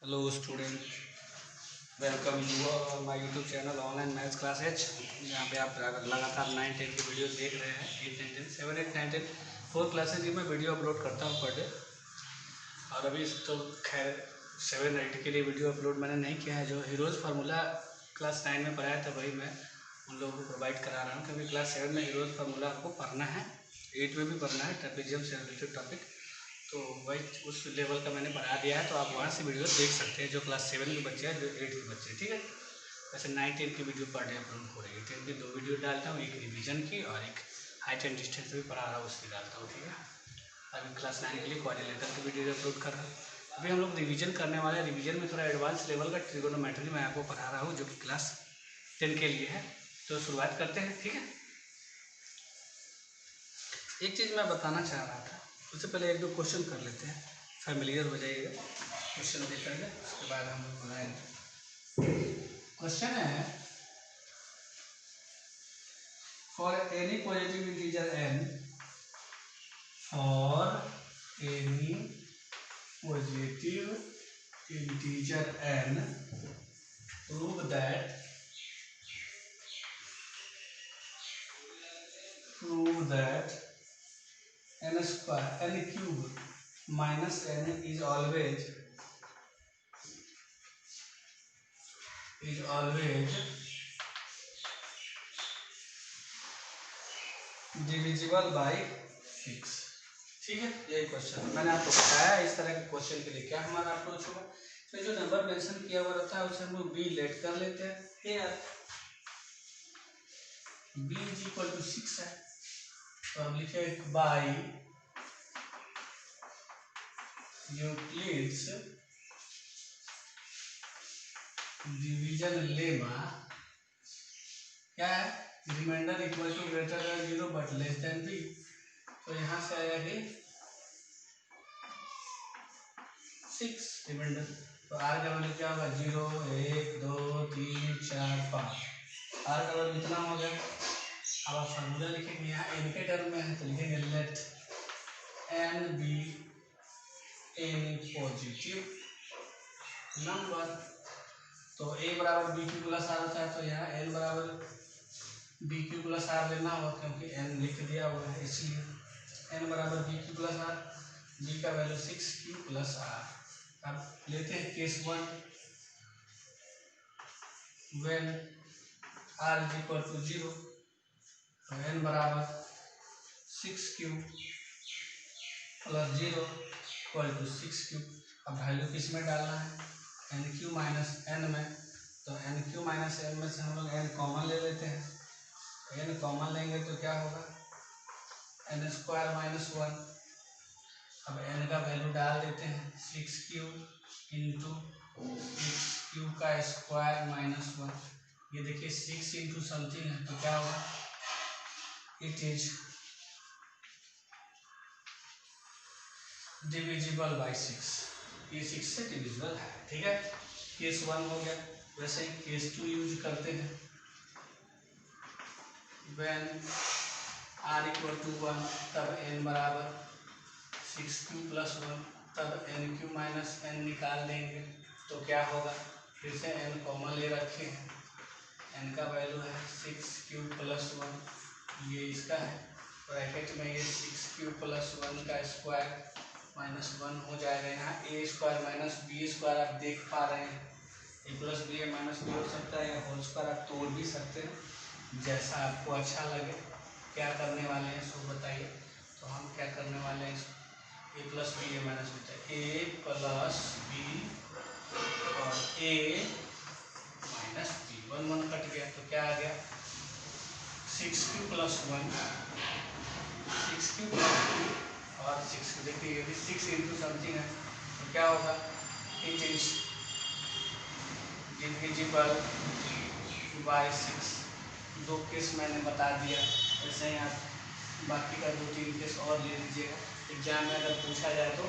Hello student, welcome you my YouTube channel online maths classes, जहाँ पे आप लगातार 9-10 की वीडियो देख रहे हैं। 8, 9, 10, 7, 8, 9, 10 4 क्लासेज की मैं वीडियो अपलोड करता हूँ पर डे। और अभी तो खैर 7, 8 के लिए वीडियो अपलोड मैंने नहीं किया है। जो हीरोज़ फार्मूला क्लास 9 में पढ़ाया था वही मैं उन लोगों को प्रोवाइड करा रहा हूँ, क्योंकि क्लास 7 में हीरोज़ फार्मूला आपको पढ़ना है, 8 में भी पढ़ना है, ट्रेपेजियम से रिलेटेड टॉपिक। तो वही उस लेवल का मैंने पढ़ा दिया है, तो आप वहाँ से वीडियो देख सकते हैं, जो क्लास 7 के बच्चे हैं, जो 8 के बच्चे हैं। ठीक है, वैसे 9, 10 की वीडियो पर डे अपलोड हो रही है। 10 की 2 वीडियो डालता हूँ, एक रिवीजन की और एक हाइट एंड डिस्टेंस भी पढ़ा रहा हूँ, उसकी डालता हूँ। ठीक है, अभी क्लास 9 के लिए क्वाड्रिलेटरल की वीडियो अपलोड कर रहा हूँ। अभी हम लोग रिवीजन करने वाले हैं। रिवीजन में थोड़ा एडवांस लेवल का ट्रिगोनोमेट्री मैं आपको पढ़ा रहा हूँ, जो कि क्लास 10 के लिए है। तो शुरुआत करते हैं। ठीक है, एक चीज़ मैं बताना चाह रहा था, उससे पहले एक दो क्वेश्चन कर लेते हैं, फैमिलियर हो जाइएगा। क्वेश्चन देख लेंगे, उसके बाद हम लोग बनाएंगे। क्वेश्चन है, for any positive integer n, for any positive integer n, prove that n square n cube minus n is always divisible by 6। ठीक है, यही क्वेश्चन मैंने आपको बताया। इस तरह के क्वेश्चन के लिए क्या हमारा अप्रोच होगा, तो जो नंबर मेंशन किया हुआ रहता है उसे हम लोग बी लेट कर लेते हैं। Here b is equal to 6 है, तो हम लिखे बाय यूक्लिड्स डिवीजन लेमा क्या है, remainder equal to greater than 0 but less than b। तो यहाँ से आया कि 6 रिमाइंडर। तो r का वैल्यू क्या होगा, 0, 1, 2, 3, 4, 5। r का वैल्यू कितना हो गया। अब आप फार्मूला लिखेंगे, यहाँ n के टर्म में है, तो लिखेंगे let n be any positive number. तो a बराबर बी क्यू प्लस आर होता है, तो यहाँ n बराबर बी क्यू प्लस आर लेना होगा, क्योंकि n लिख दिया हुआ है, इसलिए n बराबर b q plus r. b का वैल्यू 6q प्लस आर। अब लेते हैं case 1, when r is equal to 0, तो n बराबर 6q plus 0 equal to 6q। अब वैल्यू किस में डालना है, एन क्यू माइनस एन में। तो एन क्यू माइनस एन में से हम लोग एन कॉमन ले लेते हैं। एन कॉमन लेंगे तो क्या होगा, एन स्क्वायर माइनस 1। अब एन का वैल्यू डाल देते हैं, 6q इंटू 6q का स्क्वायर माइनस 1। ये देखिए 6 इंटू समथिंग है, तो क्या होगा, इट इज डिविजिबल बाय 6। ये 6 से डिविजिबल है। ठीक है, केस 1 हो गया। वैसे ही केस 2 यूज करते हैं, व्हेन r इक्वल टू 1, तब n बराबर 6q प्लस 1, तब एन क्यू माइनस एन निकाल देंगे, तो क्या होगा, फिर से n कॉमन ले रखे हैं, n का वैल्यू है 6q प्लस 1, ये इसका है, ब्रैकेट में ये 6q प्लस 1 का स्क्वायर माइनस 1 हो जाएगा। यहाँ ए स्क्वायर माइनस बी स्क्वायर आप देख पा रहे हैं, ए प्लस बी ए माइनस बी हो सकता है, या होल स्क्वायर आप तोड़ भी सकते हैं, जैसा आपको अच्छा लगे। क्या करने वाले हैं सो बताइए। तो हम क्या करने वाले हैं, ए प्लस बी ए माइनस बी, ए प्लस बी और ए माइनस बी, 1 1 कट गया, तो क्या आ गया, 6q प्लस 1, 6q प्लस 2 और 6q। देखिए ये भी 6 इंटू समथिंग है, तो क्या होगा, इट इज डिविजिबल बाय 6। दो केस मैंने बता दिया, ऐसे ही आप बाकी का 2-3 केस और ले लीजिएगा। एग्जाम में अगर पूछा जाए तो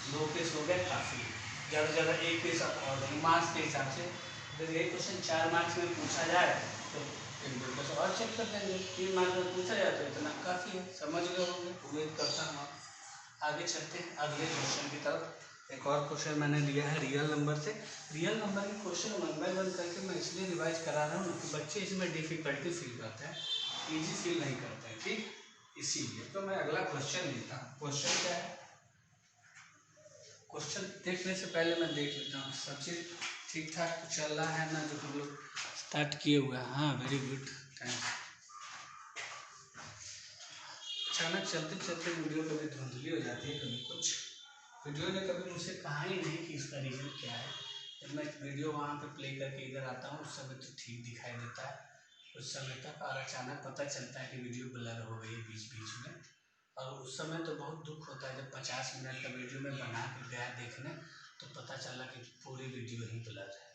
2 केस हो गया काफ़ी, ज़्यादा से ज़्यादा 1 केस आप और देंगे मार्क्स के हिसाब से। अगर यही क्वेश्चन 4 मार्क्स में पूछा जाए तो 1-2 केस और चेक कर देंगे। 3 मार्क्स में पूछा जाए तो इतना काफ़ी है, समझ गए होंगे, उम्मीद करता हूँ। आगे चलते हैं अगले क्वेश्चन की तरफ। एक और क्वेश्चन मैंने लिया है रियल नंबर से। रियल नंबर के क्वेश्चन 1 बाय 1 करके मैं इसलिए रिवाइज करा रहा हूँ कि बच्चे इसमें डिफिकल्टी फील करते हैं, इजी फील नहीं करते हैं, ठीक, इसीलिए। तो मैं अगला क्वेश्चन लेता हूँ। क्वेश्चन क्या है, क्वेश्चन देखने से पहले मैं देख लेता हूँ सब चीज़ ठीक ठाक चल रहा है ना, जो हम लोग स्टार्ट किए हुए हैं। हाँ, वेरी गुड, थैंक्स। अचानक चलते चलते वीडियो कभी धुंधली हो जाती है, कभी कुछ। वीडियो ने कभी मुझसे कहा ही नहीं कि इसका रीज़न क्या है। जब मैं वीडियो वहाँ पे प्ले करके इधर आता हूँ उस समय तो ठीक दिखाई देता है कुछ समय तक, और अचानक पता चलता है कि वीडियो ब्लर हो गई है बीच बीच में। और उस समय तो बहुत दुख होता है जब 50 मिनट का वीडियो में बना के गया देखने तो पता चला कि पूरी वीडियो ही ब्लर है।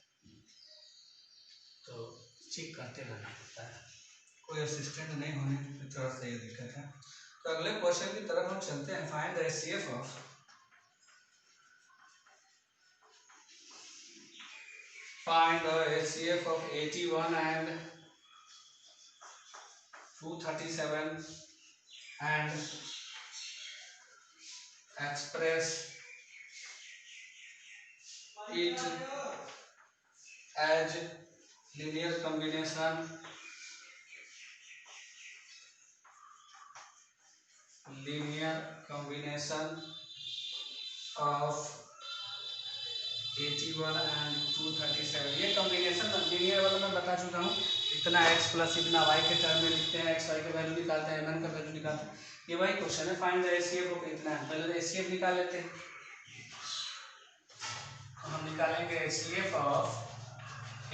तो चेक करते रहना पड़ता है, कोई असिस्टेंट नहीं होने की थोड़ा सा ये दिक्कत है। तो अगले क्वेश्चन की तरफ हम चलते हैं। Find the HCF of of 81 and 237 and express it as linear combination of 81 and 237। ये कॉम्बिनेशन लीनियर वाला मैं बता चुका हूँ। इतना x प्लस इतना y के टर्म में लिखते हैं, x y का वैल्यू निकालते हैं, mn का वैल्यू निकालते हैं। ये वही क्वेश्चन है, फाइंड द एचसीएफ ऑफ इतना है। पहले तो एचसीएफ निकाल लेते हैं। तो हम निकालेंगे एचसीएफ ऑफ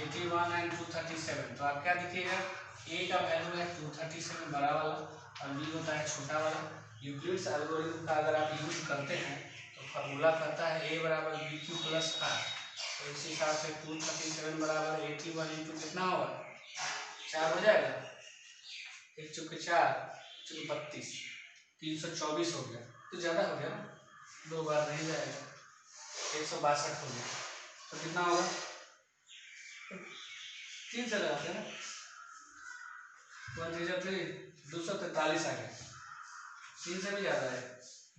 81 एंड 237। तो आप क्या दिखेगा, a का वैल्यू है 237 बड़ा वाला और b होता है छोटा वाला। यूक्लिड्स एल्गोरिथम का अगर आप यूज करते हैं तो फार्मूला कहता है a बराबर बी क्यू प्लस आर। तो इस हिसाब से 237 बराबर 81 इंटू कितना होगा, 4 हो जाएगा, 1 चौके 4 चौके 32, 324 हो गया। तो ज़्यादा हो गया ना, 2 बार नहीं जाएगा, 162 हो गया। तो कितना होगा, 3 से लगाते हैं ना, 1 3 3 243 आ गया। 3 से भी ज़्यादा है,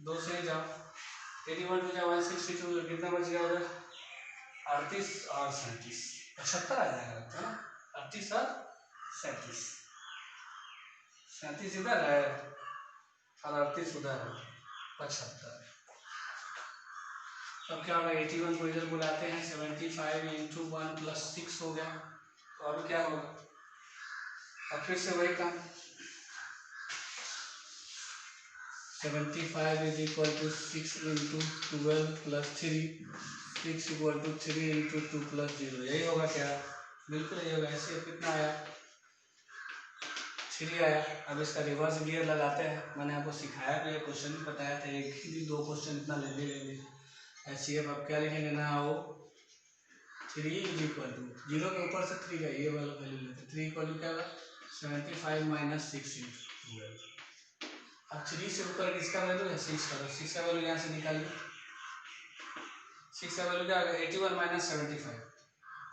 2 से ही जाओ, 81 टू जाओ 162, कितना बच गया उधर, 38 और 37, 75 आ जाएगा लगता है ना, 38 और 37, 37 इधर है और 38 उधर है, 75। अब क्या होगा, 81 को इधर बुलाते हैं, 75 इंटू 1 प्लस 6 हो गया। तो अब क्या होगा, अब फिर से वही काम, 75 is equal to 6 into 12 plus 3, 6 equal to 3 into 2 plus 0। यही होगा क्या, बिल्कुल यही होगा। ऐसे कितना आया, 3 आया। अब इसका रिवर्स गियर लगाते हैं, मैंने आपको सिखाया भी है, क्वेश्चन भी बताया था, एक ही 2 क्वेश्चन इतना ले लेंगे। ऐसे अब क्या लिखेंगे ना, वो 3 इज इक्वल टू 0 के ऊपर से 3 का ये वाला वैल्यू लेते, 3 इक्वल टू क्या होगा 75 माइनस 6 इंटू 12। अब 3 से ऊपर किसका वैल्यू है, 6 का, 6 का वैल्यू यहाँ से निकालिए। 6 का वैल्यू क्या होगा, 81 माइनस 75।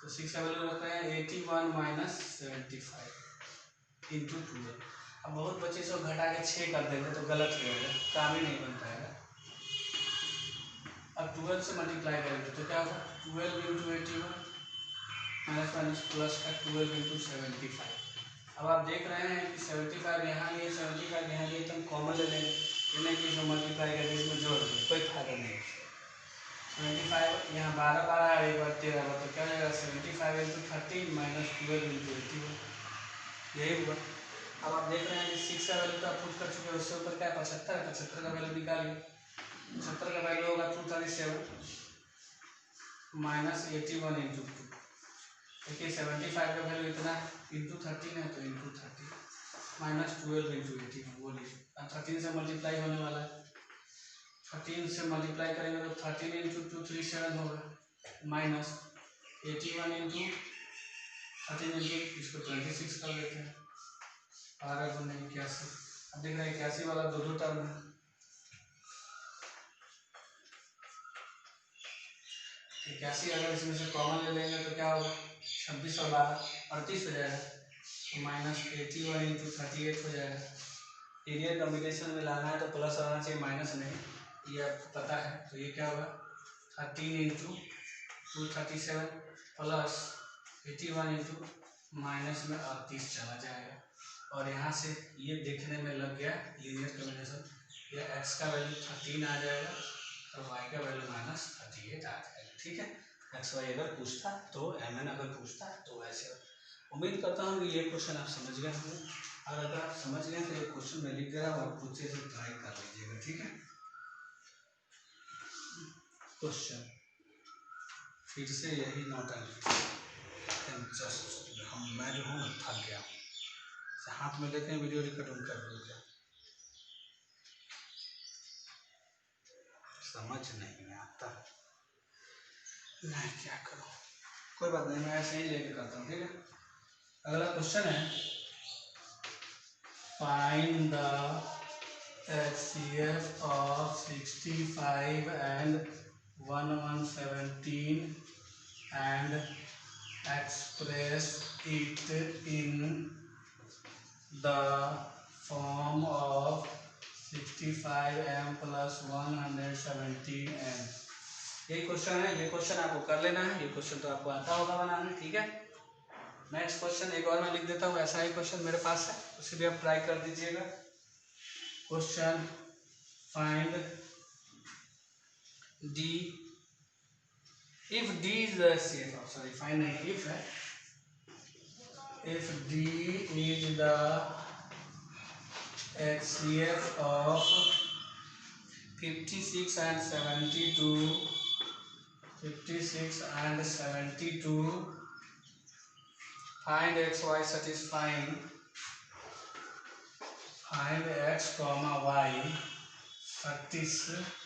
तो 6 का वैल्यू रखते हैं 81 माइनस 75 इंटू 12। अब बहुत बच्चे इसको घटा के 6 कर देंगे तो गलत हो जाएगा, काम ही नहीं बन पाएगा। अब 12 से मल्टीप्लाई करेंगे तो क्या होगा, 12 इंटू 81 माइनस माइनस प्लस का 12 इंटू 75। अब आप देख रहे हैं कि 75 यहाँ लिए 75 यहाँ लिए, तो हम कॉमन ले लेंगे, इन्हें कि इसमें मल्टीप्लाई करके इसमें जोड़ देंगे, कोई फायदा नहीं। 75 यहाँ 12 12 है, एक बार 13 बार, तो क्या हो जाएगा 75 इंटू 13 माइनस 12 इंटू 81, यही हुआ। अब आप देख रहे हैं कि 6 का वैल्यू तो आप पुट कर चुके हैं, उससे ऊपर क्या है 75 है, 75 का वैल्यू निकालिए। 75 का वैल्यू होगा 237 माइनस 81 इंटू 2। देखिए 75 का वैल्यू इतना इंटू 13 है, तो इंटू 30 माइनस 12 इंटू 81, बोलिए। अब 13 से मल्टीप्लाई होने वाला है, 13 से मल्टीप्लाई करेंगे तो 13 इंटू 237 होगा माइनस 81 इंटू 13 इंटू, इसको 26 कर देते हैं, 12 गुना 81। अब देख रहे हैं 81 वाला 2 टर्म है, 81 अगर इसमें से कॉमन ले लेंगे तो क्या होगा, 26 और 12 38 हो जाएगा, तो माइनस 81 इंटू 38 हो जाएगा। लीनियर कॉम्बिनेशन में लाना है तो प्लस आना चाहिए, माइनस नहीं, ये आपको पता है। तो ये क्या होगा 13 इंटू 237 प्लस 81 इंटू माइनस में 38 चला जाएगा। और यहाँ से ये देखने में लग गया लीनियर कॉम्बिनेशन, ये x का वैल्यू 13 आ जाएगा और y का वैल्यू -38 आ जाएगा। ठीक है, एक्स वाई अगर पूछता तो mn अगर पूछता तो ऐसे। उम्मीद करता हूँ कि ये क्वेश्चन आप समझ गए होंगे, और अगर आप समझ गए तो ये क्वेश्चन मैं लिख दे रहा हूँ, आप खुद से ट्राई कर लीजिएगा। ठीक है, क्वेश्चन फिर से यही नौटंकी, मैं जो हूँ थक गया हूँ, हाथ में लेते हैं वीडियो रिकॉर्ड कर दूँगा, समझ नहीं आता, मैं क्या करूँ। कोई बात नहीं, मैं ऐसे ही लेके करता हूँ। ठीक है, अगला क्वेश्चन है, find the HCF of 65 and 1117 and express it in the form of 65m plus 117m। यही क्वेश्चन है, ये क्वेश्चन आपको कर लेना है, ये क्वेश्चन तो आपको आता होगा बनाना। ठीक है, नेक्स्ट क्वेश्चन एक और मैं लिख देता हूँ, ऐसा ही क्वेश्चन मेरे पास है, उसे भी आप ट्राई कर दीजिएगा। Question, find D if D is the HCF, sorry find नहीं, if है, if D is the HCF of 56 and 72, 56 and 72, find x y satisfying, find x comma y satisfying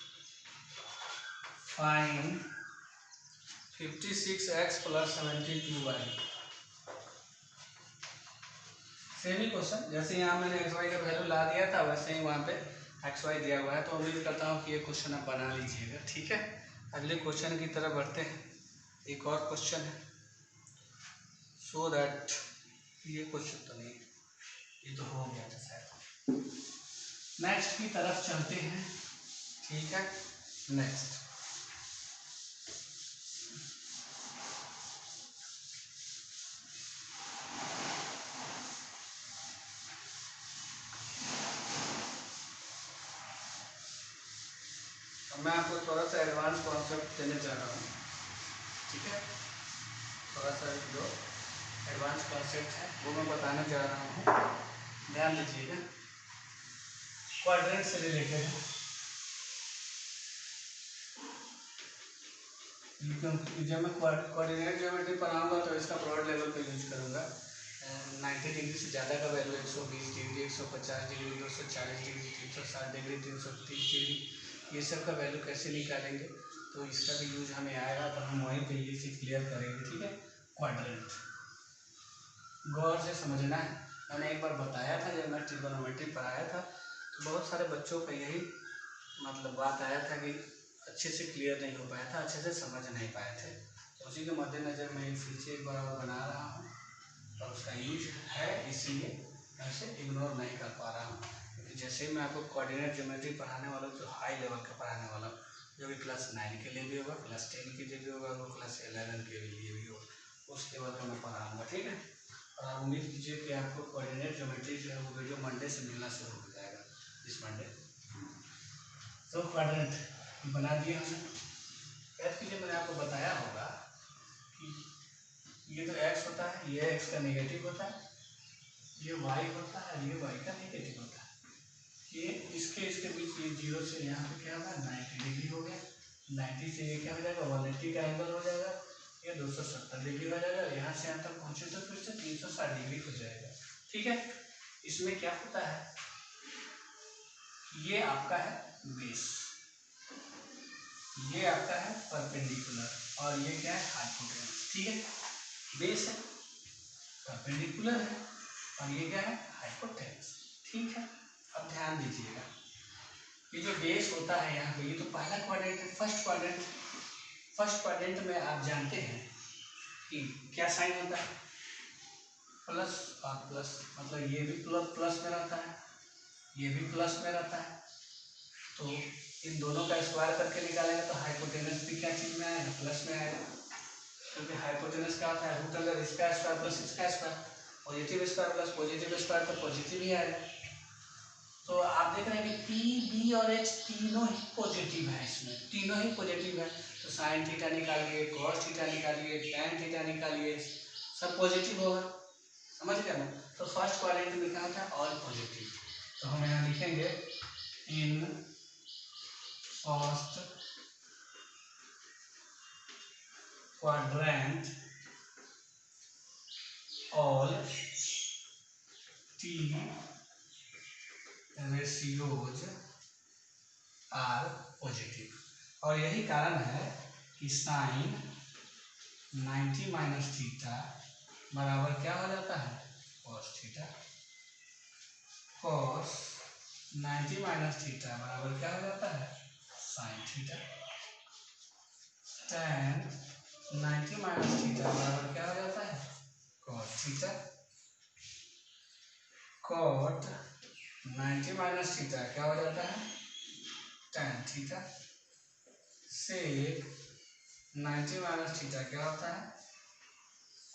56x plus 72y। Same ही question, जैसे यहाँ मैंने x y का value ला दिया था वैसे ही वहाँ पे एक्स वाई दिया हुआ है, तो उम्मीद करता हूँ कि ये क्वेश्चन आप बना लीजिएगा। ठीक है, अगले क्वेश्चन की तरफ बढ़ते हैं। एक और क्वेश्चन है, सो दैट, ये क्वेश्चन तो नहीं, ये तो हो गया था शायद। नेक्स्ट की तरफ चलते हैं। ठीक है, नेक्स्ट, मैं आपको थोड़ा सा एडवांस कॉन्सेप्ट देने जा रहा हूँ। ठीक है, थोड़ा सा जो एडवांस कॉन्सेप्ट है वो मैं बताने जा रहा हूँ, ध्यान दीजिएगा। क्वाड्रेंट से रिलेटेड है, जब मैं कोऑर्डिनेट ज्योमेट्री पढ़ाऊंगा तो इसका ब्रॉड लेवल पे यूज करूँगा। 90 डिग्री से ज़्यादा का value 120 degree, 150 degree, 240 degree, 360 degree, 330 degree, ये सब का वैल्यू कैसे निकालेंगे, तो इसका भी यूज हमें आएगा, तो हम वहीं पे ये चीज़ क्लियर करेंगे। ठीक है, क्वाड्रेंट गौर से समझना है। मैंने एक बार बताया था जब मैं ट्रिग्नोमेट्री पढ़ाया था, तो बहुत सारे बच्चों का यही मतलब बात आया था कि अच्छे से क्लियर नहीं हो पाया था, अच्छे से समझ नहीं पाए थे। तो उसी के मद्देनज़र मैं फिर से एक बार और बना रहा हूँ, और उसका यूज है, इसीलिए मैं इसे इग्नोर नहीं कर पा रहा हूँ। क्योंकि जैसे ही मैं आपको कोऑर्डिनेट ज्योमेट्री पढ़ाने वाला हूँ, जो हाई लेवल का पढ़ाने वाला हूँ, जो कि क्लास 9 के लिए भी होगा, क्लास 10 के लिए भी होगा, वो क्लास 11 के लिए भी होगा, उस लेवल का मैं पढ़ाऊँगा। ठीक है, और आप उम्मीद कीजिए कि आपको कोऑर्डिनेट ज्योमेट्री जो है वो वीडियो मंडे से मिलना शुरू हो जाएगा, इस मंडे। तो क्वाड्रेंट बना दिया हमने। याद कीजिए, मैंने आपको बताया होगा कि ये तो x होता है, ये x का नेगेटिव होता है, ये y होता है, ये y का नेगेटिव होता है, ये इसके बीच ये 0 से यहाँ पे क्या होगा 90 डिग्री हो गया, 90 से ये क्या हो जाएगा 180 का एंगल हो जाएगा, ये 270 डिग्री हो जाएगा, यहाँ से यहाँ तक पहुँचे तो फिर से 360 डिग्री हो जाएगा। ठीक है, इसमें क्या होता है, ये आपका है बेस, ये आपका है परपेंडिकुलर, और ये क्या है हाइपोटेनस। ठीक है, बेस है, परपेंडिकुलर है, और ये क्या है हाइपोटेनस। ठीक है, अब ध्यान दीजिएगा, ये जो बेस होता है यहाँ पे, ये तो पहला क्वाड्रेंट है, फर्स्ट क्वाड्रेंट में आप जानते हैं कि क्या साइन होता है, प्लस और प्लस, मतलब ये भी प्लस में रहता है, ये भी प्लस में रहता है, तो इन दोनों का स्क्वायर करके निकालेंगे तो हाइपोटेनस भी क्या चीज में आएगा, प्लस में आएगा, क्योंकि हाइपोटेनस क्या होता है, रूट अंडर इसका स्क्वायर प्लस इसका square, positive square plus positive square तो पॉजिटिव ही आएगा। तो आप देख रहे हैं कि पी बी और एच तीनों ही पॉजिटिव है, इसमें तीनों ही पॉजिटिव है। तो साइन थीटा निकालिए, कॉस थीटा निकालिए, टैन थीटा निकालिए, सब पॉजिटिव होगा, समझ गया ना। तो फर्स्ट क्वाड्रेंट में क्या होता है, ऑल पॉजिटिव। तो हम यहाँ लिखेंगे in first quadrant all T ratios are positive. और यही कारण है कि साइन 90 माइनस थीटा बराबर क्या हो जाता है, cos theta. Cos 90 minus theta बराबर क्या हो जाता है, sine theta. Tan 90 minus theta बराबर क्या हो जाता है, cos theta. Cot 90 minus theta क्या हो जाता है, tan theta. Sec 90 minus theta क्या होता है,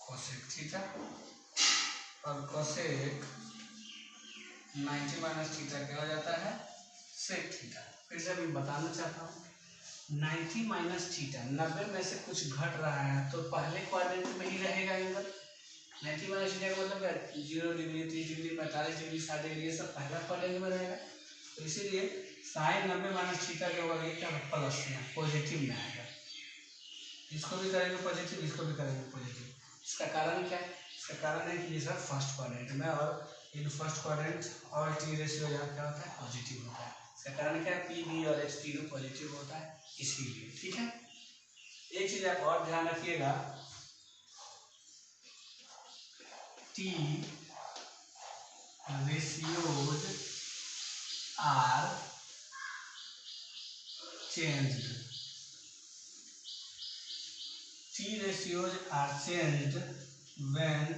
कोसेक थीटा। और कोसेक 90 माइनस थीटा क्या हो जाता है, सेक थीटा। फिर से मैं बताना चाहता हूँ, 90 माइनस थीटा 90 में से कुछ घट रहा है तो पहले क्वाड्रेंट में ही रहेगा एंगल। 90 माइनस थीटा का मतलब क्या, 0 डिग्री, 30 डिग्री, 45 डिग्री, 60 डिग्री, ये सब पहला क्वाड्रेंट में रहेगा। तो इसीलिए साइन 90 माइनस थीटा के होगा ये क्या, प्लस में, पॉजिटिव में आएगा। इसको भी करेंगे पॉजिटिव, इसको भी करेंगे पॉजिटिव। इसका कारण क्या है, इसका कारण है कि ये सब फर्स्ट क्वाड्रेंट में, और इन फर्स्ट क्वाड्रेंट और टी रेशियो क्या होता है, पॉजिटिव होता है। इसका कारण क्या है, पी बी और एच तीनों पॉजिटिव होता है, इसीलिए। ठीक है, एक चीज आप और ध्यान रखिएगा, T ratios are changed. T ratios are changed when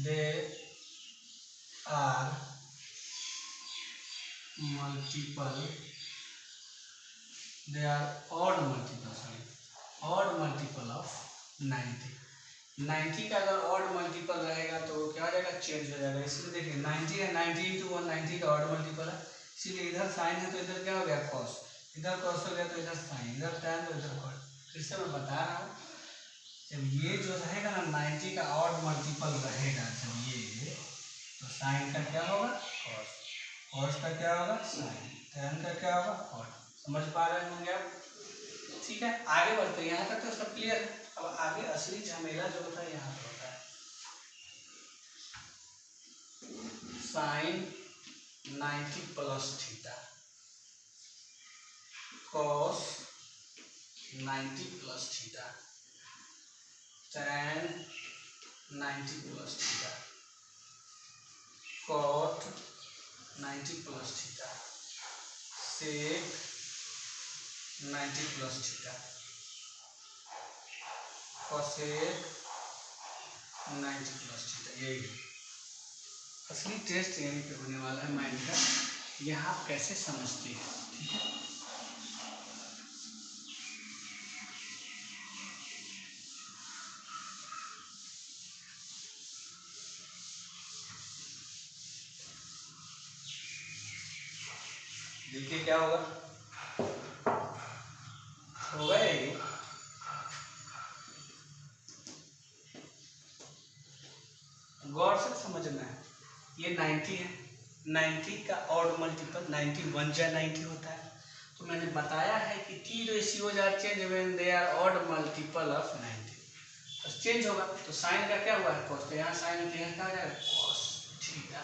they are multiple. They are odd multiple. Sorry, odd multiple of 90. 90 का अगर ऑड मल्टीपल रहेगा तो क्या हो जाएगा, चेंज हो जाएगा। इसलिए देखिए 90 है, 90 इंटू 190 का ऑड मल्टीपल है, इसीलिए इधर साइन है तो इधर क्या हो गया, कॉस, इधर कॉस हो गया तो इधर साइन, इधर टैन तो इधर कॉस। फिर से मैं बता रहा हूँ, जब ये जो रहेगा ना 90 का ऑड मल्टीपल रहेगा, जब ये, तो साइन का क्या होगा, कॉस, कॉस का क्या होगा, साइन, टैन का क्या होगा, कॉट। समझ पा रहे होंगे आप। ठीक है, आगे बढ़ते हैं, यहाँ तक तो सब क्लियर है। अब आगे असली झमेला जो होता है यहाँ पर होता है। Sine 90 plus theta, cos 90 plus theta, tan 90 plus theta, cot 90 plus theta, sec 90 plus theta, cosec 90 plus theta. यही असली टेस्ट यहीं पे होने वाला है माइंड का, यह आप कैसे समझते हैं। ठीक है, देखिए क्या होगा, होगा ये, गौर से समझना है। ये 90 है, 90 का ऑड मल्टीपल 90 1 जा 90 होता है। तो मैंने बताया है कि T ratios are change when they are odd multiple of 90। तो चेंज होगा, तो साइन का क्या हुआ है, कॉस, तो यहाँ साइन है तो यहाँ क्या हो जाएगा, कॉस थीटा।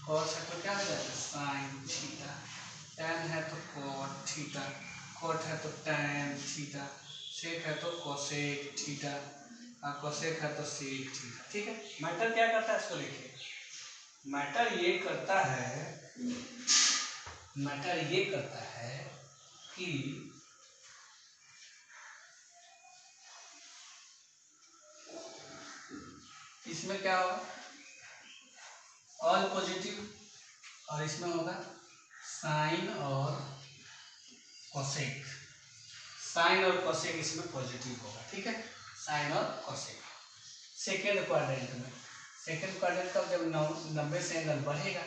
कॉस है तो क्या हो जाएगा, साइन थीटा। टैन है तो कॉट थीटा, कॉट है तो टैन थीटा, सेक है तो कोसेक थीटा, और कोसेक है तो सेक थीटा। ठीक है, मैटर क्या करता है, इसको देखिए, मैटर ये करता है, मैटर ये करता है कि इसमें क्या होगा, ऑल पॉजिटिव, और इसमें होगा साइन और कोसेक, साइन और कोसेक इसमें पॉजिटिव होगा, ठीक है, साइन और कोसेक। सेकेंड क्वाड्रेंट में, सेकेंड क्वाड्रेंट का जब 90 से एंगल बढ़ेगा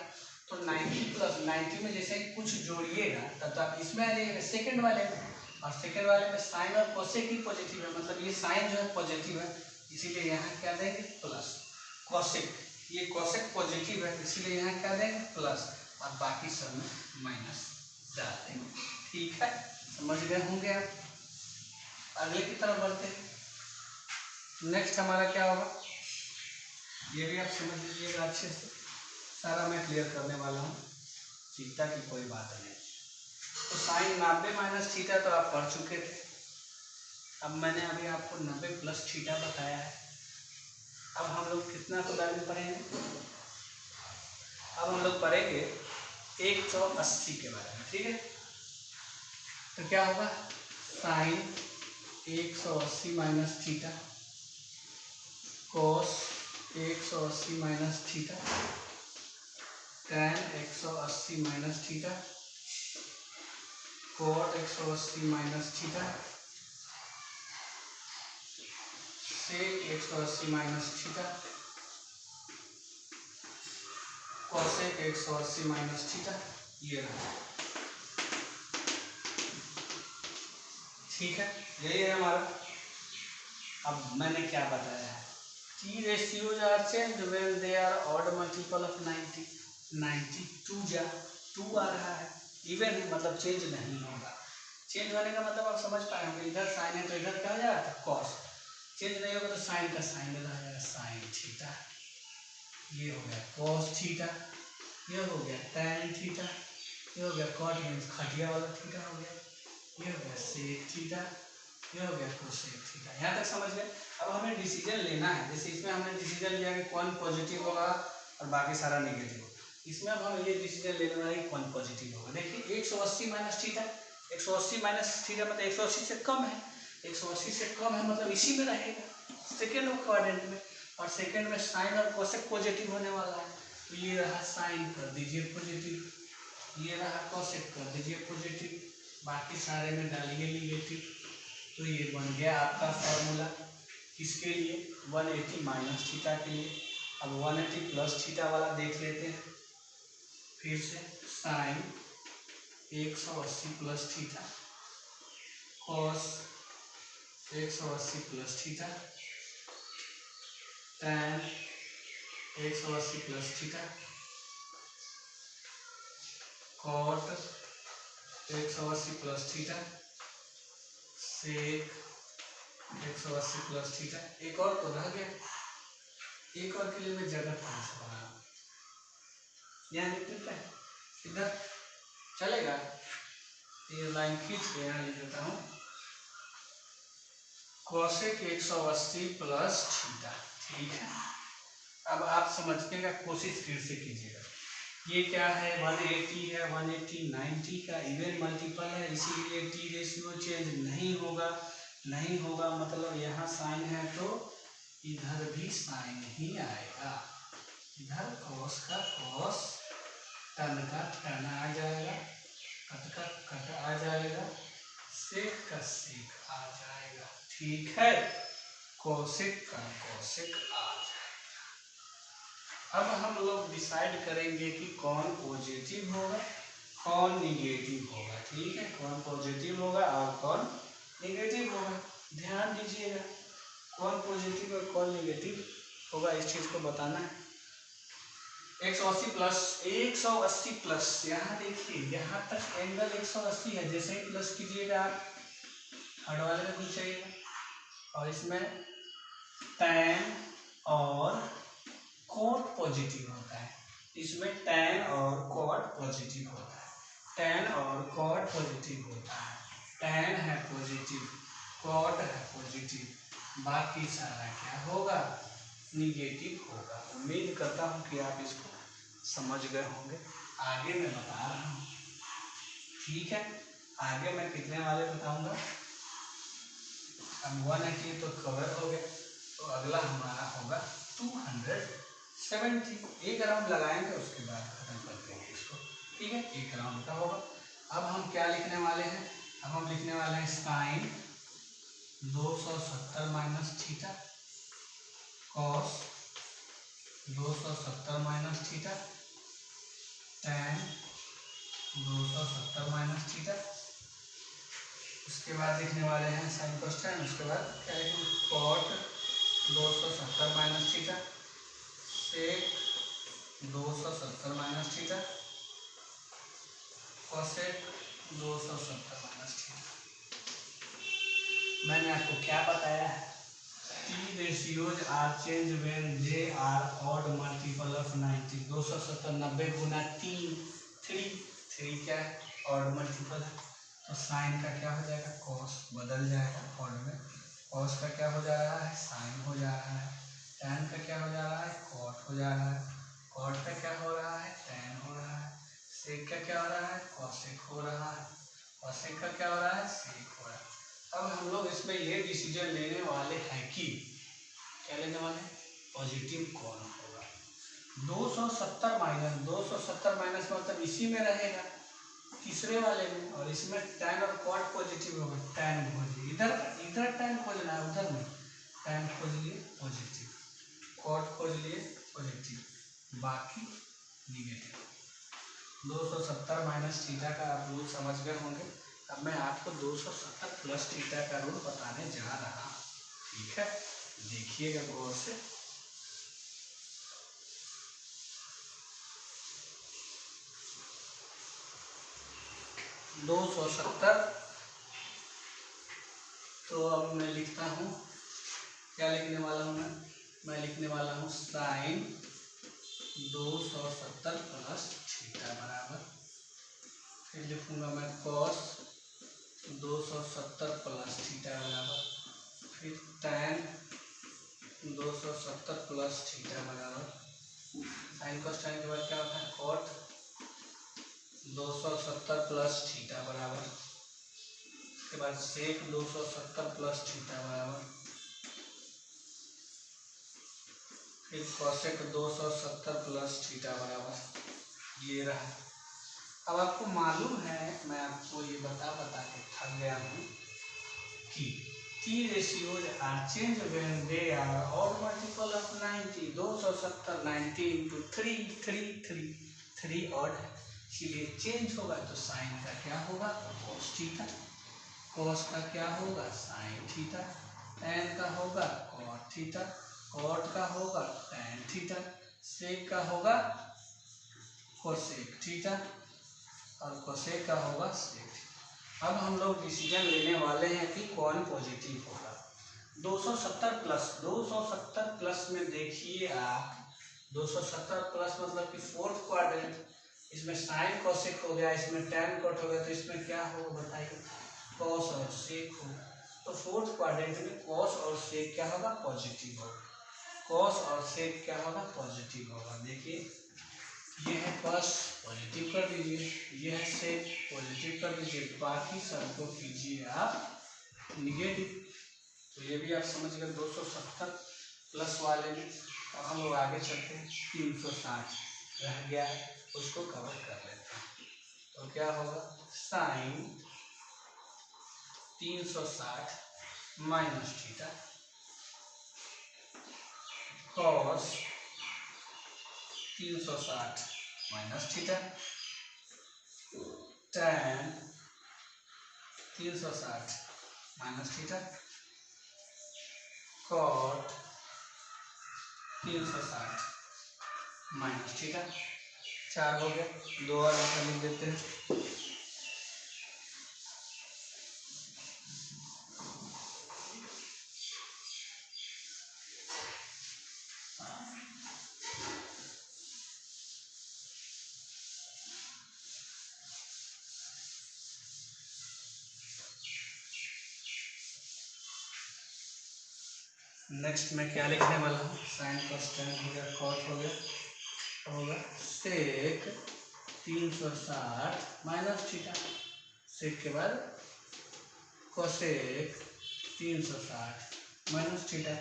तो 90 प्लस 90 में जैसे ही कुछ जोड़िएगा तब आप इसमें आ जाइएगा सेकेंड वाले में, और सेकेंड वाले में साइन और कोसेक ही पॉजिटिव है, मतलब ये साइन जो है पॉजिटिव है, इसीलिए यहाँ क्या देंगे प्लस। कोसेक, ये कोसेक पॉजिटिव है इसीलिए यहाँ क्या देंगे प्लस, और बाकी सब में माइनस डाल देंगे, ठीक है, समझ गए होंगे आप। अगले की तरफ बढ़ते हैं। नेक्स्ट हमारा क्या होगा, ये भी आप समझ लीजिएगा अच्छे से, सारा मैं क्लियर करने वाला हूँ, चिंता की कोई बात नहीं। तो साइन 90 माइनस थीटा तो आप पढ़ चुके थे, अब मैंने अभी आपको 90 प्लस थीटा बताया है। अब हम लोग कितना के बारे में पढ़ेंगे, अब हम लोग पढ़ेंगे 180 के बारे में, ठीक है। तो क्या होगा, sine 180 minus theta, cos 180 minus theta, tan 180 minus theta, cot 180 minus theta, sec 180 minus theta, cosec 180 minus theta, ये रहा, ठीक है, यही है हमारा। अब मैंने क्या बताया है, T ratios are change when they are odd multiple of 90, 92 जा 2 आ रहा है, इवन है मतलब चेंज नहीं होगा। चेंज होने का मतलब आप समझ पाए होंगे, इधर साइन है तो इधर क्या हो जाएगा कॉस, चेंज नहीं होगा तो साइन का साइन रह जाएगा साइन थीटा, ये हो गया कॉस थीटा, ये हो गया टैन थीटा, ये हो गया कॉट मीन्स खटिया वाला थीटा हो गया, ये हो गया सेक थीटा, ये हो गया कोसेक थीटा। यहाँ तक समझ गए। अब हमें डिसीजन लेना है, जैसे इसमें हमने डिसीजन लिया कि कौन पॉजिटिव होगा और बाकी सारा नेगेटिव होगा, इसमें अब हम ये डिसीजन लेने वाले हैं कौन पॉजिटिव होगा। देखिए 180 माइनस थीटा, 180 माइनस थीटा मतलब 180 से कम है, 180 से कम है मतलब इसी में रहेगा सेकेंड क्वाड्रेंट में, और सेकेंड में साइन और कोसेक पॉजिटिव होने वाला है, तो ये रहा साइन कर दीजिए पॉजिटिव, ये रहा कोसेक कर दीजिए पॉजिटिव, बाकी सारे में डालिए निगेटिव। तो ये बन गया आपका फॉर्मूला किसके लिए, 180 माइनस थीटा के लिए। अब 180 प्लस थीटा वाला देख लेते हैं फिर से, sine 180 plus theta, cos 180 plus theta, tan 180 plus theta, cot 180 plus theta, sec 180 plus theta. एक और तो रह गया, एक और के लिए मैं जगह कहाँ से बनाऊँ, यहाँ लिख देता है, इधर चलेगा, ये लाइन खींच के यहाँ लिख देता हूँ, कोसेक 180 प्लस थीटा, ठीक है। अब आप समझने का कोशिश फिर से कीजिएगा, ये क्या है 180 है, 180 90 का इवन मल्टीपल है, इसीलिए टी रेशियो चेंज नहीं होगा, नहीं होगा मतलब यहाँ साइन है तो इधर भी साइन ही आएगा, इधर कॉस का कॉस, टन का टन आ जाएगा, कट का कट आ जाएगा, सेक का सेक आ जाएगा, ठीक है, कोसेक का कोसेक आ जाएगा। अब हम लोग डिसाइड करेंगे कि कौन पॉजिटिव होगा कौन निगेटिव होगा, ठीक है, कौन पॉजिटिव होगा और कौन निगेटिव होगा। ध्यान दीजिएगा, कौन पॉजिटिव और कौन निगेटिव होगा इस चीज़ को बताना है। 180 प्लस 180 प्लस, यहाँ देखिए यहाँ तक एंगल 180 है, जैसे ही प्लस कीजिएगा आप थर्ड वाले में घुस जाइएगा, और इसमें टैन और कॉट पॉजिटिव होता है, इसमें टैन और कॉट पॉजिटिव होता है, टैन और कॉट पॉजिटिव होता है, टैन है पॉजिटिव, कॉट है पॉजिटिव, बाकी सारा क्या होगा निगेटिव होगा। उम्मीद करता हूँ कि आप इसको समझ गए होंगे, आगे मैं बता रहा हूँ, ठीक है, आगे मैं कितने वाले बताऊंगा। अब 180 तो कवर हो गया, तो अगला हमारा होगा 270, एक राउंड लगाएंगे उसके बाद खत्म कर देंगे इसको, ठीक है, 1 राउंड का होगा। अब हम क्या लिखने वाले हैं, अब हम लिखने वाले हैं sine 270 minus theta cos 270 minus theta tan 270 minus theta. उसके बाद लिखने वाले हैं साइन कोस tan। उसके बाद क्या लिखेंगे, cot 270 minus theta sec 270 minus theta cosec 270 minus theta. मैंने आपको क्या बताया है, T ratios are changed when they are odd multiple of 90। 270 90 गुना 3 क्या है, ऑड मल्टीपल है, तो साइन का क्या हो जाएगा, कॉस बदल जाएगा, ऑड में कॉस का क्या हो जा रहा है, साइन हो जा रहा है, टैन का क्या हो जा रहा है, कॉट हो जा रहा है, कॉट का क्या हो रहा है, टैन हो रहा है, सेक का क्या हो रहा है, कॉसेक हो रहा है, कॉसेक का क्या हो रहा है, सेक हो रहा है। अब हम लोग इसमें ये डिसीजन लेने वाले हैं कि क्या लेने वाले हैं, पॉजिटिव कौन होगा। 270 माइनस मतलब इसी में रहेगा, तीसरे वाले में, और इसमें tan और cot पॉजिटिव होगा, tan खोजिए, इधर tan खोजना है, उधर नहीं, tan खोज लिए पॉजिटिव, cot खोज लिए पॉजिटिव, बाकी निगेटिव। 270 माइनस थीटा का आप रूल समझ गए होंगे। अब मैं आपको 270 प्लस थीटा का रूल बताने जा रहा हूँ, ठीक है, देखिएगा गौर से। 270, तो अब मैं लिखता हूँ, क्या लिखने वाला हूँ मैं लिखने वाला हूँ साइन 270 प्लस थीटा बराबर, फिर लिखूंगा मैं कॉस 270 प्लस थीटा बराबर, फिर tan 270 प्लस थीटा बराबर, साइन कॉस tan के बाद क्या होता है, कॉट 270 प्लस थीटा बराबर, उसके बाद सेक 270 प्लस थीटा बराबर, फिर कॉसेक 270 प्लस थीटा बराबर, ये रहा। अब आपको मालूम है, मैं आपको ये बता के थक गया हूँ कि T ratios are changed when they are odd multiple of 90। 270 90 into 3 odd है, इसलिए चेंज होगा, तो साइन का क्या होगा, कॉस थीटा, कॉस का क्या होगा, साइन थीटा, टैन का होगा कॉट थीटा, कॉट का होगा टैन थीटा, सेक का होगा कोसेक थीटा, और कोसेक का होगा सेक। अब हम लोग डिसीजन लेने वाले हैं कि कौन पॉजिटिव होगा। 270 प्लस में देखिए आप, 270 प्लस मतलब कि फोर्थ क्वाड्रेंट, इसमें साइन कोसेक हो गया, इसमें टैन कॉट हो गया, तो इसमें क्या होगा बताइए, कॉस और सेक होगा। तो फोर्थ क्वाड्रेंट में कॉस और सेक क्या होगा, पॉजिटिव होगा, कॉस और सेक क्या होगा, पॉजिटिव होगा। देखिए ये है कॉस, पॉजिटिव कर दीजिए, ये है सेक, पॉजिटिव कर दीजिए, बाकी सबको कीजिए आप निगेटिव। तो ये भी आप समझ गए 270 प्लस वाले में। अब हम लोग आगे चलते हैं, 360 रह गया है, उसको कवर कर लेते हैं। तो क्या होगा, sine 360 minus theta cos 360 minus theta tan 360 minus theta cot 360 minus theta. 4 हो गया, 2 और आंसर लिख देते हैं। नेक्स्ट में क्या लिखने वाला हूँ, साइन कॉस टैन हो गया, कॉट हो गया, होगा सेक 360 माइनस थीटा, सेक के बाद कोसेक 360 माइनस थीटा।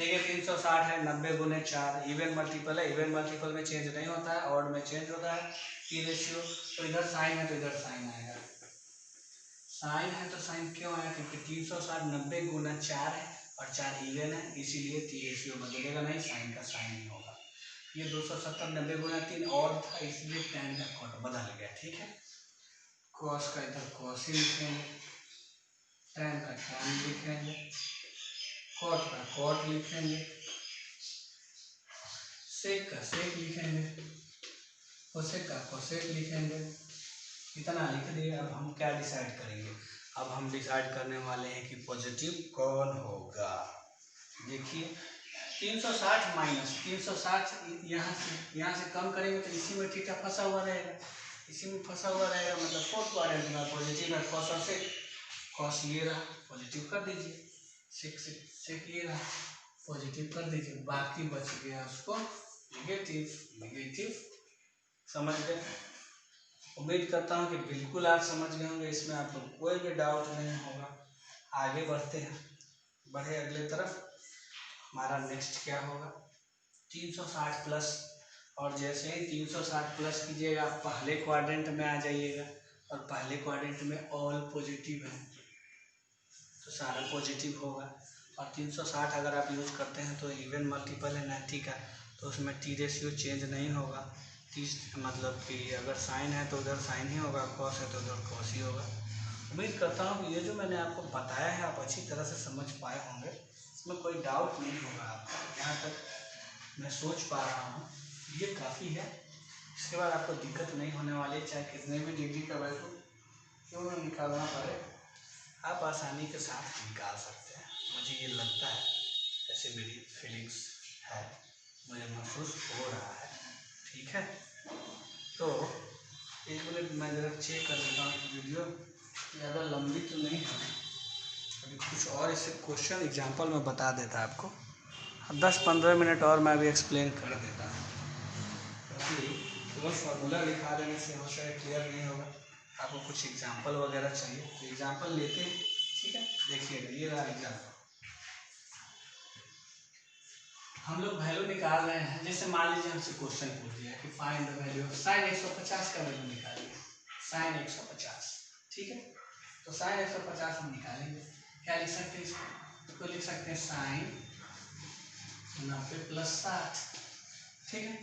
देखिए 360 है, 90 गुने 4 इवन मल्टीपल है, इवन मल्टीपल में चेंज नहीं होता है, ऑड में चेंज होता है की रेशियो। तो इधर साइन है तो इधर साइन आएगा, साइन है तो साइन क्यों आया, क्योंकि 360 90 गुना 4 है और 4 इवन है, इसीलिए रेशियो बदलेगा नहीं, साइन का साइन ही होगा। ये 270 90 गुना 3 और था, इसलिए tan का कॉट बदल गया, ठीक है। कॉस का इधर कॉस ही लिखेंगे, tan का tan लिखेंगे, कॉट का कॉट लिखेंगे, सेक का सेक लिखेंगे, कोसेक का कोसेक लिखेंगे। इतना लिख दिए। अब हम क्या डिसाइड करेंगे, अब हम डिसाइड करने वाले हैं कि पॉजिटिव कौन होगा। देखिए 360 माइनस 360 यहाँ से कम करेंगे तो इसी में थीटा फंसा हुआ रहेगा, इसी में फंसा हुआ रहेगा, मतलब फोर्थ क्वाड्रेंट में पॉजिटिव है, कॉस और सेक, कॉस ये रहा पॉजिटिव कर दीजिए, सेक ये रहा पॉजिटिव कर दीजिए, बाकी बच गया उसको नेगेटिव। समझ गए? उम्मीद करता हूँ कि बिल्कुल आप समझ गए होंगे, इसमें आपको कोई भी डाउट नहीं होगा। आगे बढ़ते हैं, बढ़े अगले तरफ। हमारा नेक्स्ट क्या होगा, 360 प्लस, और जैसे ही 360 प्लस कीजिएगा आप पहले क्वाड्रेंट में आ जाइएगा, और पहले क्वाड्रेंट में ऑल पॉजिटिव है तो सारा पॉजिटिव होगा। और 360 अगर आप यूज करते हैं तो इवन मल्टीपल है 90 का, तो उसमें टी रेशियो चेंज नहीं होगा। 30 मतलब कि अगर साइन है तो उधर साइन ही होगा, कॉस है तो उधर कॉस ही होगा। उम्मीद करता हूँ कि ये जो मैंने आपको बताया है आप अच्छी तरह से समझ पाए होंगे, इसमें कोई डाउट नहीं होगा आपको। जहाँ तक मैं सोच पा रहा हूँ ये काफ़ी है, इसके बाद आपको दिक्कत नहीं होने वाली, चाहे कितने भी डिग्री का वैल्यू क्यों ना निकालना पड़े, आप आसानी के साथ निकाल सकते हैं। मुझे ये लगता है, ऐसे मेरी फीलिंग्स है, मुझे महसूस हो रहा है, ठीक है। तो एक मिनट मैं ज़रा चेक कर लेता हूँ वीडियो ज़्यादा लंबी तो नहीं है, अभी कुछ और इससे क्वेश्चन एग्जांपल में बता देता आपको, 10-15 मिनट और मैं अभी एक्सप्लेन कर देता हूँ, क्योंकि केवल फार्मूला लिखा देने से हमेशा क्लियर नहीं होगा, आपको कुछ एग्जांपल वगैरह चाहिए तो एग्जांपल लेते हैं, ठीक है। देखिएगा ये रहा एग्जांपल, हम लोग वैल्यू निकाल रहे हैं। जैसे मान लीजिए हमसे क्वेश्चन पूछ दिया कि find the value of sine 150 का वैल्यू निकालिए, साइन 150, ठीक है। तो साइन 150 हम निकालेंगे, क्या लिख सकते हैं इसको लिख सकते हैं साइन 90 प्लस 60, ठीक है,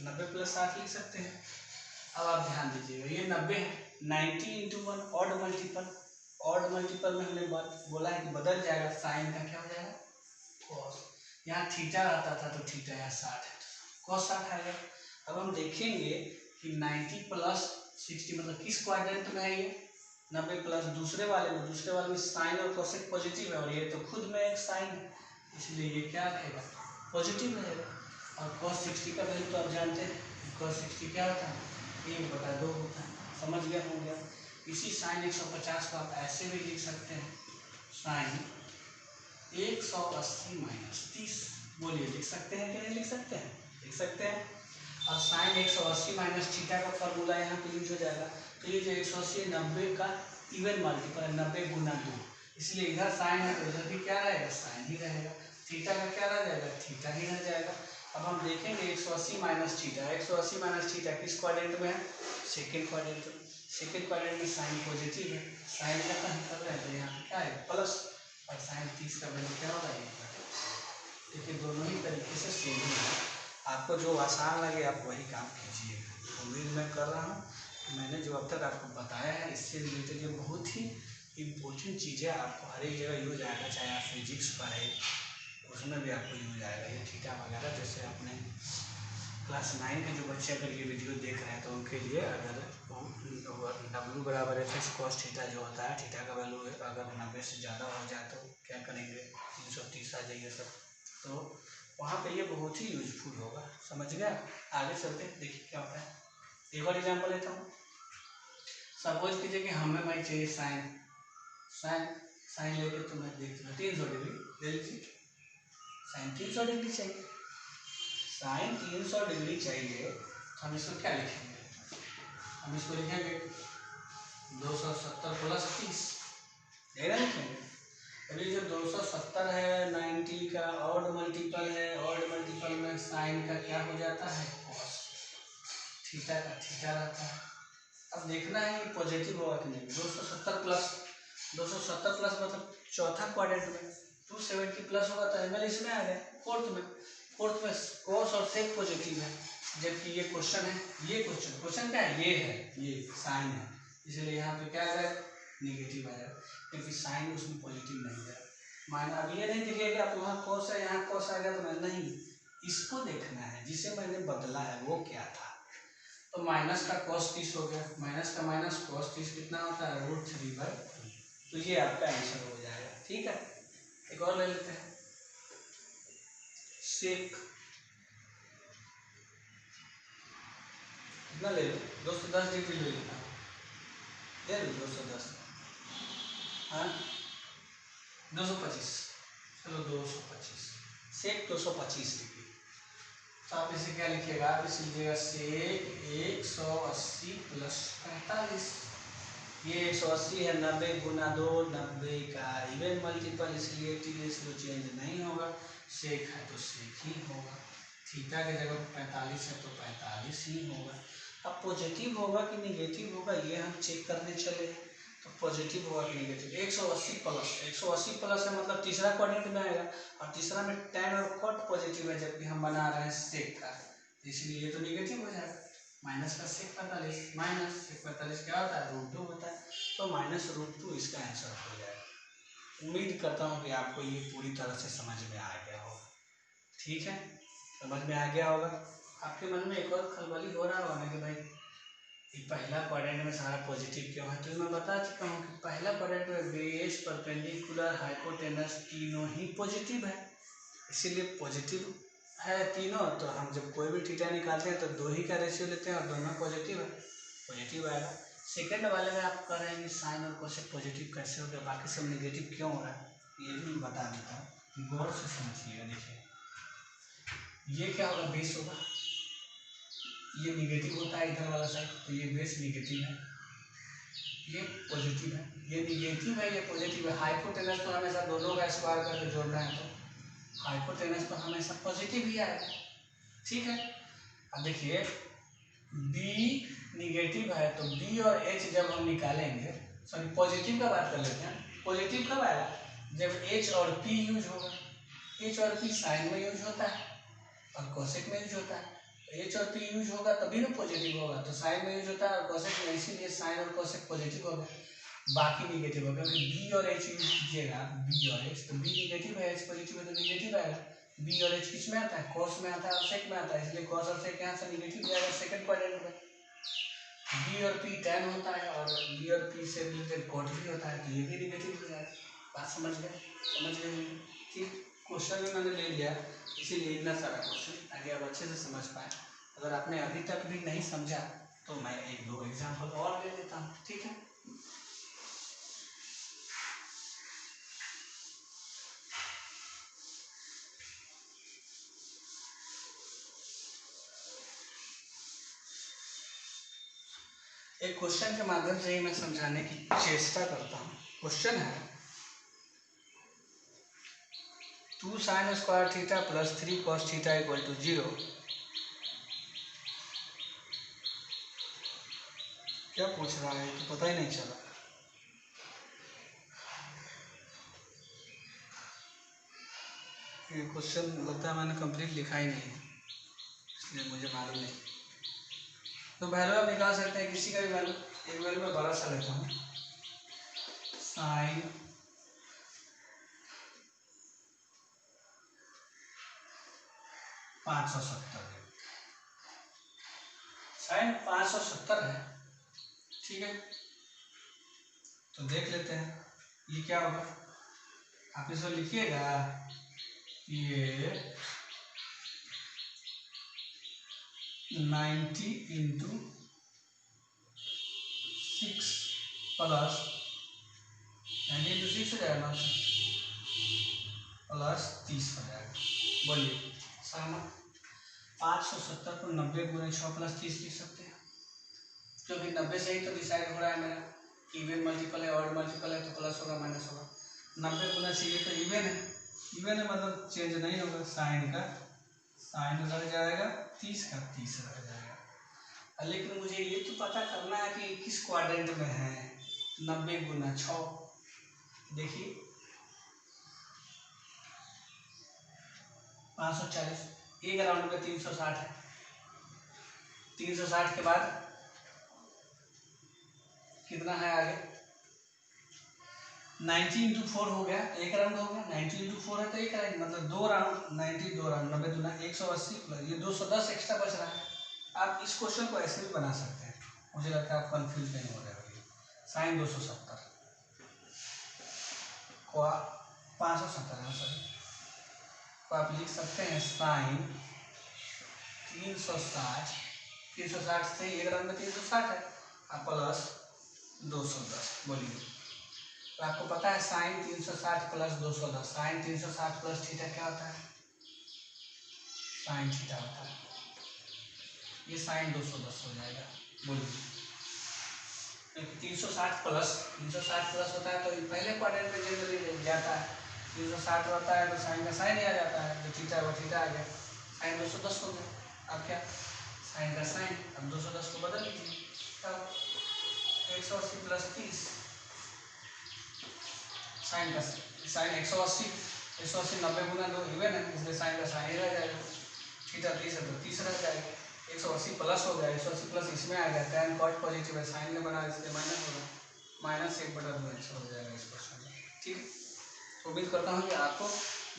90 प्लस 60 लिख सकते हैं। अब आप ध्यान दीजिएगा ये 90 है, 90 into 1 odd multiple, odd multiple में हमने बोला है कि बदल जाएगा, साइन का क्या हो जाएगा कॉस, यहाँ थीटा आता था तो थीटा यहाँ 60 है, कॉस 60 आएगा। अब हम देखेंगे कि 90 प्लस 60 मतलब किस क्वाड्रेंट में है ये, 90 प्लस दूसरे वाले में साइन और कोसेक पॉजिटिव है, और ये तो खुद में एक साइन है, इसलिए ये क्या रहेगा पॉजिटिव रहेगा। और cos 60 का वैल्यू तो आप जानते हैं, cos 60 क्या होता है 1/2 होता है, समझ गया हो गया। इसी साइन 150 को आप ऐसे भी लिख सकते हैं, साइन 180 माइनस 30, बोलिए लिख सकते हैं कि नहीं लिख सकते हैं, लिख सकते हैं। और साइन 180 माइनस थीटा का फॉर्मूला यहाँ पे यूज हो जाएगा, तो ये जो 180 90 का इवन मल्टीपल है, 90 गुना 2, इसलिए इधर साइन है तो इधर भी क्या रहेगा साइन ही रहेगा, थीटा का क्या रह जाएगा थीटा ही रह जाएगा। अब हम देखेंगे 180 माइनस थीटा, 180 माइनस थीटा किस क्वाड्रेंट में है, सेकेंड क्वाड्रेंट में, सेकेंड क्वाड्रेंट में साइन पॉजिटिव है, साइन का कहीं कर रहे हैं तो यहाँ पे क्या है प्लस, और साइन 30 का वैल्यू क्या होगा 1/2। देखिए दोनों ही तरीके से सेम ही है, आपको जो आसान लगे आप वही काम कीजिएगा। उम्मीद मैं कर रहा हूँ कि मैंने जो अब तक आपको बताया है इससे रिलेटेड ये बहुत ही इम्पोर्टेंट चीज़ें आपको हर एक जगह यूज आएगा, चाहे आप फिजिक्स पढ़े उसमें भी आपको यूज आएगा ये थीटा वगैरह। जैसे अपने क्लास 9 के जो बच्चे अगर ये वीडियो देख रहे हैं तो उनके लिए अगर W बराबर एफ कॉस थीटा जो होता है, थीटा का वैल्यू अगर 90 से ज़्यादा हो जाए तो क्या करेंगे 330 आ जाइए सब, तो वहाँ पे ये बहुत ही यूजफुल होगा, समझ गया। आगे चलते देखिए क्या होता है, एक और एग्जाम्पल लेता हूँ। सपोज कीजिए कि हमें भाई चाहिए साइन, साइन लेके तो मैं देख लूँ 300 डिग्री ले लीजिए, साइन 300 डिग्री चाहिए, साइन 300 डिग्री चाहिए तो हम इसको क्या लिखेंगे, हम इसको लिखेंगे 270 प्लस 30, यही ना लिखेंगे। अभी जो 270 है 90 का ऑड मल्टीपल है, ऑड मल्टीपल में साइन का क्या हो जाता है कॉस, थीटा का थीटा रहता है। अब देखना है कि पॉजिटिव होगा कि नहीं। 270 प्लस मतलब चौथा क्वाड्रेंट में 270 प्लस होगा तो एंगल इसमें आ गया फोर्थ में कॉस और सेक पॉजिटिव है, जबकि ये क्वेश्चन है, ये क्वेश्चन क्या है, ये है, ये साइन है, इसलिए यहाँ पे क्या आएगा निगेटिव आएगा, क्योंकि साइन उसमें पॉजिटिव नहीं है। मान अब ये नहीं दिखेगा आप वहाँ कॉस है यहाँ कॉस आ गया तो मैं नहीं, इसको देखना है जिसे मैंने बदला है वो क्या था। तो माइनस का कॉस 30 हो गया, माइनस का माइनस कॉस 30 कितना होता है √3/2, तो ये आपका आंसर हो जाएगा। ठीक है, एक और ले लेते हैं सेक, कितना ले लो 210 डिग्री ले लेता हूँ, ले लो 210, हाँ 225, चलो 225 सेक 225 डिग्री। तो आप इसे क्या लिखिएगा, आप इसे लिखिएगा सेक 180 प्लस 45, ये 180 है, 90 गुना 2 90 का इवन मल्टीपल, इसलिए टी रेशियो चेंज नहीं होगा, सेक है तो सेक ही होगा, थीटा की जगह 45 है तो 45 ही होगा। अब पॉजिटिव होगा कि निगेटिव होगा ये हम चेक करने चले, तो पॉजिटिव होगा कि निगेटिव। 180 प्लस है मतलब तीसरा क्वाड्रेंट में आएगा, और तीसरा में tan और cot पॉजिटिव है, जबकि हम बना रहे हैं सेक का, इसलिए ये तो निगेटिव हो जाएगा। माइनस का सेक 45, माइनस सेक 45 क्या होता है √2 होता है, तो -√2 इसका आंसर हो जाएगा। उम्मीद करता हूँ कि आपको ये पूरी तरह से समझ में आ गया होगा। ठीक है, समझ में आ गया होगा। आपके मन में एक और खलबली हो रहा होगा ना कि भाई ये पहला क्वाड्रेंट में सारा पॉजिटिव क्यों है, तो मैं बता चुका हूँ कि पहला क्वाड्रेंट में बेस परपेंडिकुलर हाइपोटेनस तीनों ही पॉजिटिव है, इसीलिए पॉजिटिव है तीनों, तो हम जब कोई भी थीटा निकालते हैं तो 2 ही का रेशियो लेते हैं और दोनों पॉजिटिव है, पॉजिटिव आएगा। सेकेंड वाले में आप कह रहे हैं कि साइन और कोसेक पॉजिटिव कैसे हो गया, बाकी सब निगेटिव क्यों हो रहा है, ये भी बता देता हूँ, गौर से समझिएगा। देखिए ये क्या होगा, बेस होगा, ये निगेटिव होता है इधर वाला साइड, तो ये बेस निगेटिव है, ये पॉजिटिव है, ये निगेटिव है, ये पॉजिटिव है। हाइपोटेनस तो हमेशा दोनों का स्क्वायर करके जोड़ना है, तो हाइपोटेनस तो हमेशा पॉजिटिव ही आएगा। ठीक है, अब देखिए बी निगेटिव है तो बी और एच जब हम निकालेंगे, सॉरी पॉजिटिव का बात कर लेते हैं, पॉजिटिव कब आएगा जब एच और पी यूज होगा, एच और पी साइन में यूज होता है और कोसेक में यूज होता है, एच और पी यूज होगा तभी ना पॉजिटिव होगा, तो साइन में यूज होता है और कोसेक में, इसीलिए साइन और कोसेक पॉजिटिव होगा, बाकी निगेटिव होगा। क्योंकि बी और एच यूज कीजिएगा, बी और एच, तो बी निगेटिव है एच पॉजिटिव है तो निगेटिव आएगा। बी और एच किस में आता है, कॉस में आता है और सेक में आता है, इसलिए कॉस और सेक यहाँ से निगेटिव जाएगा सेकंड क्वाड्रेंट में। बी और पी tan होता है और बी और पी से रिलेटेड कॉट भी होता है, तो ये भी निगेटिव हो जाएगा। बात समझ गए, समझ गए ठीक। क्वेश्चन भी मैंने ले लिया, इसीलिए इतना सारा क्वेश्चन ताकि आप अच्छे से समझ पाए। अगर आपने अभी तक भी नहीं समझा तो मैं 1-2 एग्जाम्पल और ले लेता हूँ। ठीक है, एक क्वेश्चन के माध्यम से ही मैं समझाने की चेष्टा करता हूँ। क्वेश्चन है 2 sin square theta plus 3 cos थीटा इक्वल टू 0। क्या पूछ रहा है तो पता ही नहीं चला। ये क्वेश्चन लगता है मैंने कंप्लीट लिखा ही नहीं है, इसलिए मुझे मालूम नहीं। तो वैल्यू आप निकाल सकते हैं किसी का भी वैल्यू, एक वैल्यू मैं बड़ा सा लेता हूँ, साइन 570, साइन 570 है। ठीक है, तो देख लेते हैं ये क्या होगा। आप इसको लिखिएगा, ये 90 × 6 प्लस 90 × 6 हो जाएगा ना, प्लस 30 हो जाएगा। बोलिए सहमत। 570 को 90 × 6 + 30 लिख सकते हैं, क्योंकि 90 से ही तो डिसाइड हो रहा है मेरा, इवन मल्टीपल है ऑड मल्टीपल है तो प्लस होगा माइनस होगा। 90 गुना चाहिए तो इवन है मतलब चेंज नहीं होगा। साइन का साइन रह जाएगा, 30 का 30 रह जाएगा। लेकिन मुझे ये तो पता करना है कि किस क्वाड्रेंट में है। 90 गुना 6, देखिए 540, एक राउंड में 360 है। 360 के बाद कितना है आगे, 90 इंटू 4 हो गया, एक राउंड हो गया। 90 इंटू 4 है तो एक राउंड, मतलब 2 राउंड, 90 2 राउंड, 90 दूना 180 प्लस ये 210 एक्स्ट्रा बच रहा है। आप इस क्वेश्चन को ऐसे भी बना सकते हैं, मुझे लगता है आप कंफ्यूज नहीं हो रहे होंगे। साइन 270 को 570 है सॉरी, तो आप लिख सकते हैं साइन 360, 360 से एक राउंड में 360 है, आप प्लस 210 बोलिए। तो आपको पता है sine 360 plus 210, sine 360 plus theta क्या होता है, साइन थीटा होता है। ये साइन 210 हो जाएगा, बोलिए। 360 प्लस होता है तो पहले क्वाड्रेंट में जनरली जाता है। 360 रहता है तो साइन का साइन ही आ जाता है, जो थीटा वो थीटा आ गया, साइन 210 हो गया। अब क्या, साइन का साइन, अब 210 को बदल लीजिए, तब 180 प्लस 30, साइन का साइन 180, 180 90 गुना 2 इवन है, इसलिए साइन का साइन ही रह जाएगा। थीटा 30 है तो 30 रह जाएगा। 180 प्लस हो गया, 180 प्लस इसमें आ गया, tan cot पॉजिटिव है, साइन में बना इसलिए माइनस होगा, -1/2 हो जाएगा इस क्वेश्चन में। ठीक है, उम्मीद करता हूँ कि आपको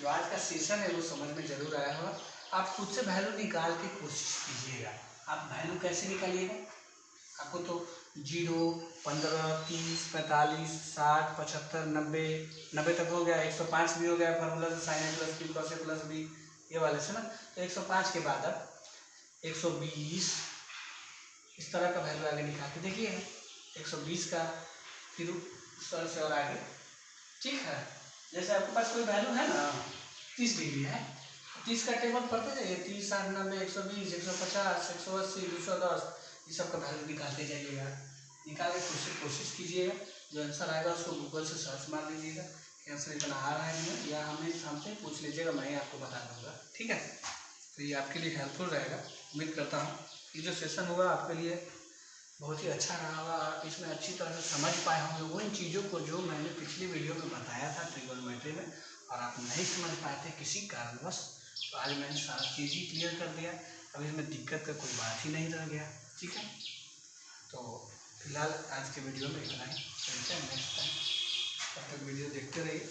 जो आज का सेशन है वो समझ में जरूर आया होगा। आप खुद से वैल्यू निकाल के कोशिश कीजिएगा। आप वैल्यू कैसे निकालिएगा, आपको तो 0, 15, 30, 45, 60, 75, 90 तक हो गया, 105 भी हो गया फॉर्मूला से, sign A plus B cos A plus B ये वाले से ना। तो 105 के बाद अब 120 इस तरह का वैल्यू आगे निकाल के देखिए, 120 का फिर सर से और आगे। ठीक है, जैसे आपके पास कोई वैल्यू है ना, 30 डिग्री है, 30 का टेबल पढ़ते जाइए, 30, 60, 90, 120, 150, 180, 210, ये सब का वैल्यू निकालते जाइएगा। निकाल के कोशिश कीजिएगा, जो आंसर आएगा उसको गूगल से सर्च मार लीजिएगा कि आंसर इतना आ रहा है नहीं, या हमसे पूछ लीजिएगा, मैं ही आपको बता दूँगा। ठीक है, तो ये आपके लिए हेल्पफुल रहेगा। उम्मीद करता हूँ ये जो सेशन होगा आपके लिए बहुत ही अच्छा रहा होगा, आप इसमें अच्छी तरह से समझ पाए होंगे वो इन चीज़ों को जो मैंने पिछली वीडियो में बताया था ट्रिगोनोमेट्री में, और आप नहीं समझ पाए थे किसी कारणवश, तो आज मैंने सारा चीज़ ही क्लियर कर दिया। अब इसमें दिक्कत का कोई बात ही नहीं रह गया। ठीक है, तो फिलहाल आज के वीडियो में इतना ही, चलते हैं नेक्स्ट टाइम। तब तक वीडियो देखते रहिए।